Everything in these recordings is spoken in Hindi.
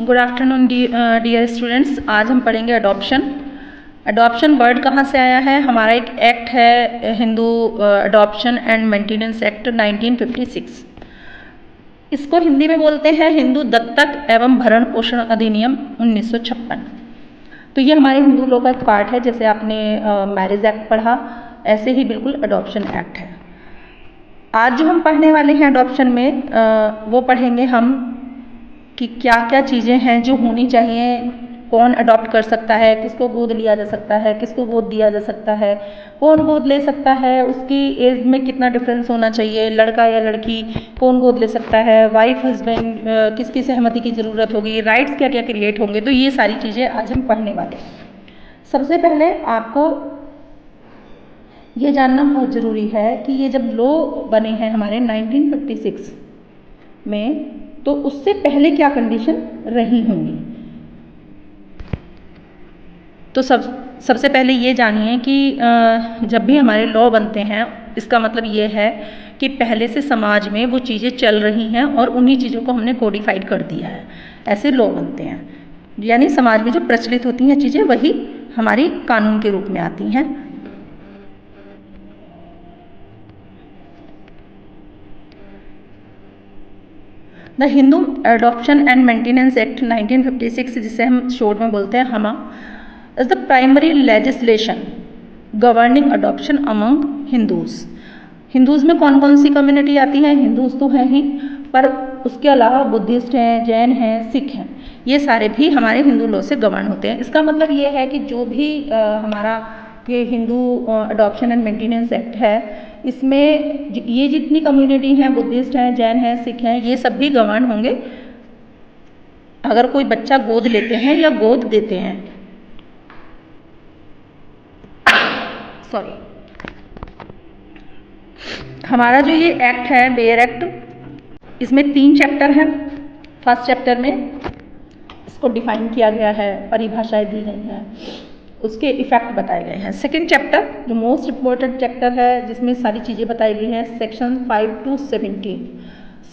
Good afternoon dear students. आज हम पढ़ेंगे अडॉप्शन। अडॉप्शन वर्ड कहाँ से आया है? हमारा एक एक्ट है Hindu adoption and maintenance act 1956। इसको हिंदी में बोलते हैं हिंदू दत्तक एवं भरण पोषण अधिनियम 1956। तो ये हमारे हिंदू लॉ का एक पार्ट है। जैसे आपने मैरिज एक्ट पढ़ा, ऐसे ही बिल्कुल अडॉप्शन एक्ट है। आज जो हम पढ़ने वाले हैं अडॉप्शन में वो पढ़ेंगे हम कि क्या क्या चीज़ें हैं जो होनी चाहिए, कौन अडॉप्ट कर सकता है, किसको गोद लिया जा सकता है, किसको गोद दिया जा सकता है, कौन गोद ले सकता है, उसकी एज में कितना डिफरेंस होना चाहिए, लड़का या लड़की कौन गोद ले सकता है, वाइफ हस्बैंड किसकी सहमति की ज़रूरत होगी, राइट्स क्या क्या क्रिएट होंगे। तो ये सारी चीज़ें आज हम पढ़ने वाले हैं। सबसे पहले आपको ये जानना बहुत ज़रूरी है कि ये जब लॉ बने हैं हमारे 1956 में, तो उससे पहले क्या कंडीशन रही होंगी। तो सबसे पहले ये जानिए कि जब भी हमारे लॉ बनते हैं, इसका मतलब ये है कि पहले से समाज में वो चीज़ें चल रही हैं और उन्हीं चीज़ों को हमने कोडिफाइड कर दिया है। ऐसे लॉ बनते हैं, यानी समाज में जो प्रचलित होती हैं चीज़ें वही हमारी कानून के रूप में आती हैं। The Hindu adoption and maintenance act 1956, जिसे हम शॉर्ट में बोलते हैं हमा, is the primary legislation governing adoption among Hindus. Hindus में कौन कौन सी कम्युनिटी आती है? हिंदूज तो हैं ही, पर उसके अलावा बुद्धिस्ट हैं, जैन हैं, सिख हैं, ये सारे भी हमारे हिंदू लॉ से गवर्न होते हैं। इसका मतलब ये है कि जो भी हमारा ये Hindu adoption and maintenance act है, इसमें ये जितनी कम्युनिटी हैं, बुद्धिस्ट हैं, जैन हैं, सिख हैं, ये सब भी गवर्न होंगे अगर कोई बच्चा गोद लेते हैं या गोद देते हैं। सॉरी, हमारा जो ये एक्ट है बेयर एक्ट, इसमें 3 चैप्टर हैं। फर्स्ट चैप्टर में इसको डिफाइन किया गया है, परिभाषाएं दी गई हैं, उसके इफेक्ट बताए गए हैं। सेकंड चैप्टर जो मोस्ट इम्पोर्टेंट चैप्टर है, जिसमें सारी चीज़ें बताई गई हैं, सेक्शन 5 to 17।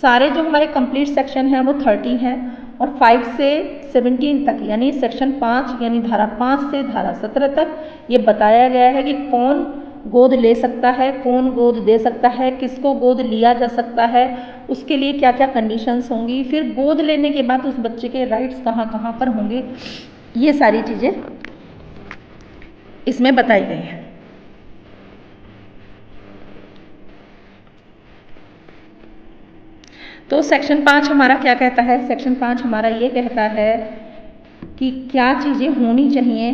सारे जो हमारे कंप्लीट सेक्शन हैं वो 30 हैं, और 5 से 17 तक यानी सेक्शन 5 यानी धारा 5 से धारा 17 तक ये बताया गया है कि कौन गोद ले सकता है, कौन गोद दे सकता है, किसको गोद लिया जा सकता है, उसके लिए क्या क्या कंडीशंस होंगी, फिर गोद लेने के बाद उस बच्चे के राइट्स कहाँ कहाँ पर होंगे। ये सारी चीज़ें इसमें बताई गई हैं। तो सेक्शन 5 हमारा क्या कहता है? सेक्शन 5 हमारा ये कहता है कि क्या चीज़ें होनी चाहिए,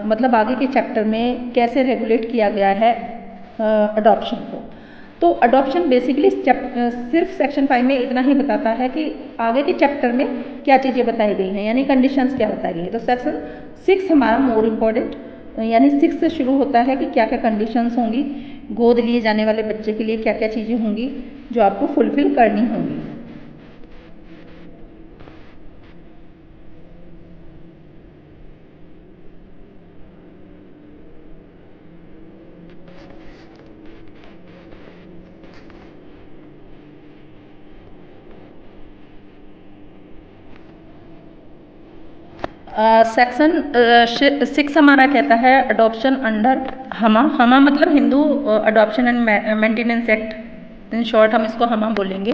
मतलब आगे के चैप्टर में कैसे रेगुलेट किया गया है अडॉप्शन को। तो अडॉप्शन बेसिकली सिर्फ सेक्शन 5 में इतना ही बताता है कि आगे के चैप्टर में क्या चीज़ें बताई गई हैं, यानी कंडीशंस क्या बताई गई हैं। तो सेक्शन 6 हमारा मोर इम्पोर्टेंट, यानी 6 से शुरू होता है कि क्या क्या कंडीशंस होंगी, गोद लिए जाने वाले बच्चे के लिए क्या क्या चीज़ें होंगी जो आपको फुलफिल करनी होंगी। सेक्शन 6 हमारा कहता है अडॉप्शन अंडर हमा। हमा मतलब Hindu adoption and maintenance act, in short हम इसको हमा बोलेंगे।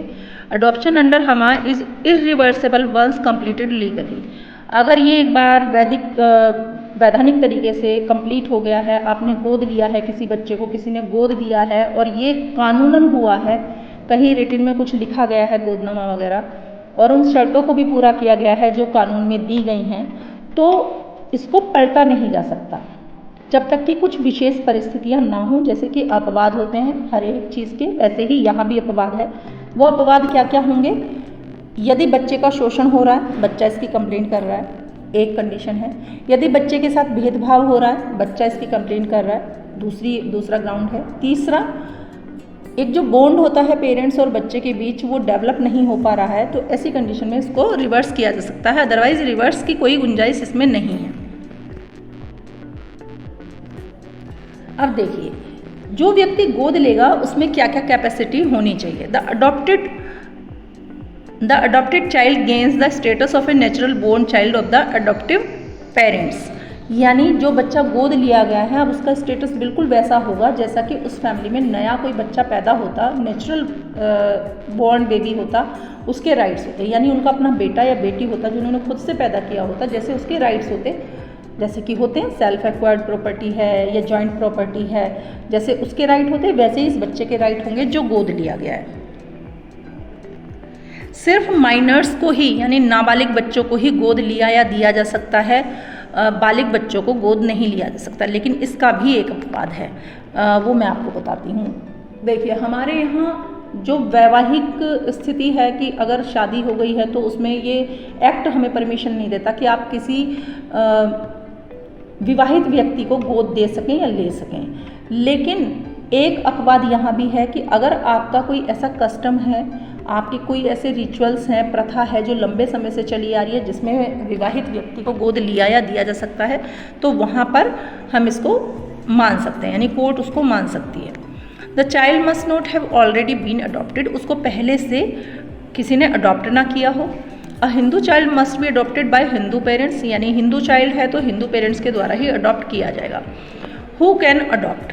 Adoption under HAMA is irreversible once completed legally. अगर ये एक बार वैधानिक तरीके से कंप्लीट हो गया है, आपने गोद लिया है किसी बच्चे को, किसी ने गोद दिया है और ये कानूनन हुआ है, कहीं रिटन में कुछ लिखा गया है गोदनामा वगैरह, और उन शर्तों को भी पूरा किया गया है जो कानून में दी गई हैं, तो इसको पलटा नहीं जा सकता जब तक कि कुछ विशेष परिस्थितियां ना हो। जैसे कि अपवाद होते हैं हर एक चीज़ के, वैसे ही यहाँ भी अपवाद है। वो अपवाद क्या क्या होंगे? यदि बच्चे का शोषण हो रहा है, बच्चा इसकी कंप्लेंट कर रहा है, एक कंडीशन है। यदि बच्चे के साथ भेदभाव हो रहा है, बच्चा इसकी कंप्लेंट कर रहा है, दूसरा ग्राउंड है। तीसरा, एक जो बॉन्ड होता है पेरेंट्स और बच्चे के बीच, वो डेवलप नहीं हो पा रहा है, तो ऐसी कंडीशन में इसको रिवर्स किया जा सकता है, अदरवाइज रिवर्स की कोई गुंजाइश इसमें नहीं है। अब देखिए, जो व्यक्ति गोद लेगा उसमें क्या क्या कैपेसिटी होनी चाहिए। The adopted the adopted child gains the status of a natural born child of the adoptive parents, यानी जो बच्चा गोद लिया गया है अब उसका स्टेटस बिल्कुल वैसा होगा जैसा कि उस फैमिली में नया कोई बच्चा पैदा होता, नेचुरल बॉर्न बेबी होता, उसके राइट्स होते, यानी उनका अपना बेटा या बेटी होता जिन्होंने खुद से पैदा किया होता, जैसे उसके राइट्स होते, जैसे कि होते हैं सेल्फ एक्वायर्ड प्रॉपर्टी है या जॉइंट प्रॉपर्टी है, जैसे उसके राइट होते वैसे ही इस बच्चे के राइट होंगे जो गोद लिया गया है। सिर्फ माइनर्स को ही यानी नाबालिग बच्चों को ही गोद लिया या दिया जा सकता है, बालिग बच्चों को गोद नहीं लिया जा सकता, लेकिन इसका भी एक अपवाद है, वो मैं आपको बताती हूँ। देखिए हमारे यहाँ जो वैवाहिक स्थिति है कि अगर शादी हो गई है तो उसमें ये एक्ट हमें परमिशन नहीं देता कि आप किसी विवाहित व्यक्ति को गोद दे सकें या ले सकें, लेकिन एक अपवाद यहाँ भी है कि अगर आपका कोई ऐसा कस्टम है, आपके कोई ऐसे रिचुअल्स हैं, प्रथा है जो लंबे समय से चली आ रही है जिसमें विवाहित व्यक्ति को गोद लिया या दिया जा सकता है, तो वहाँ पर हम इसको मान सकते हैं, यानी कोर्ट उसको मान सकती है। The child must not have already been adopted, उसको पहले से किसी ने अडॉप्ट ना किया हो। A Hindu child must be adopted by Hindu parents, यानी हिंदू चाइल्ड है तो हिंदू पेरेंट्स के द्वारा ही अडॉप्ट किया जाएगा। Who can adopt,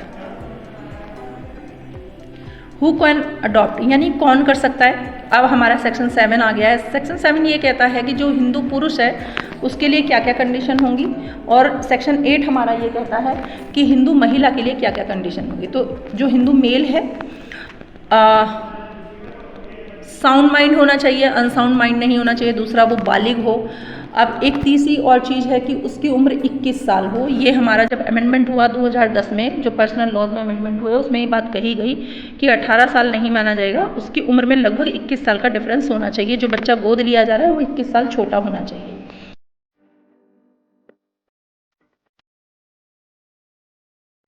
who can adopt यानी कौन कर सकता है। अब हमारा सेक्शन 7 आ गया है। सेक्शन 7 ये कहता है कि जो हिंदू पुरुष है उसके लिए क्या क्या कंडीशन होंगी, और सेक्शन 8 हमारा ये कहता है कि हिंदू महिला के लिए क्या क्या कंडीशन होंगी। तो जो हिंदू मेल है साउंड माइंड होना चाहिए, अनसाउंड माइंड नहीं होना चाहिए। दूसरा वो बालिग हो। अब एक तीसरी और चीज़ है कि उसकी उम्र 21 साल हो। ये हमारा जब अमेंडमेंट हुआ 2010 में, जो पर्सनल लॉज में अमेंडमेंट हुए उसमें ये बात कही गई कि 18 साल नहीं माना जाएगा, उसकी उम्र में लगभग 21 साल का डिफरेंस होना चाहिए। जो बच्चा गोद लिया जा रहा है वो 21 साल छोटा होना चाहिए।